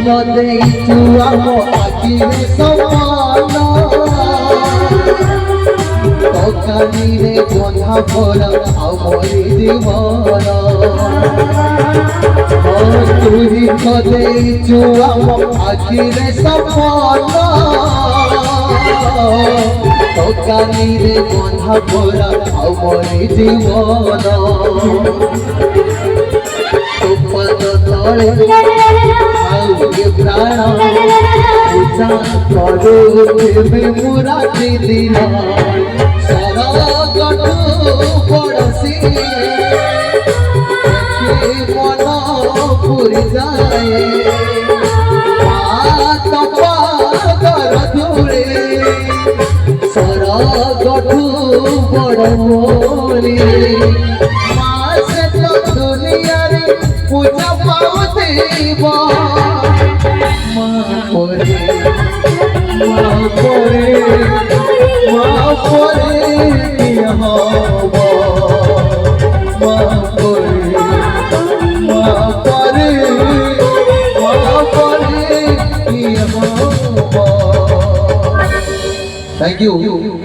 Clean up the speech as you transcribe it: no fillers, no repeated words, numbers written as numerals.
ତ ଦେଇଛୁ ଆମ ଆଖିରେ ସମାନ ଦୋକାନୀରେ ବନ୍ଧା ପରା ଆମରି ଜୀବନ ତୁହି ତ ଦେଇଛୁ ଆମ ଆଖିରେ ସମାନ ଦୋକାନୀରେ ବନ୍ଧା ପରା ଆମରି ଜୀବନ ପଦ ତଳେ ଆଉକେ ପ୍ରାଣ ପୂଜା କରୁଥିବେ ମୁଁ ରାତି ଦିନ ସରଗଠୁ ପଡ଼ୋଶୀ ମନ ପୁରି ଯାଏ ହାତ ପାଦର ଧୂଳି ସରଗଠୁ ବଡ଼ ମୋରି ମାସେ ତ ଦୁନିଆରେ ପୂଜା ପାଉଥିବ ମା ପରେ କିଏ ହବ ମା ପରେ କିଏ ହବ। Thank you.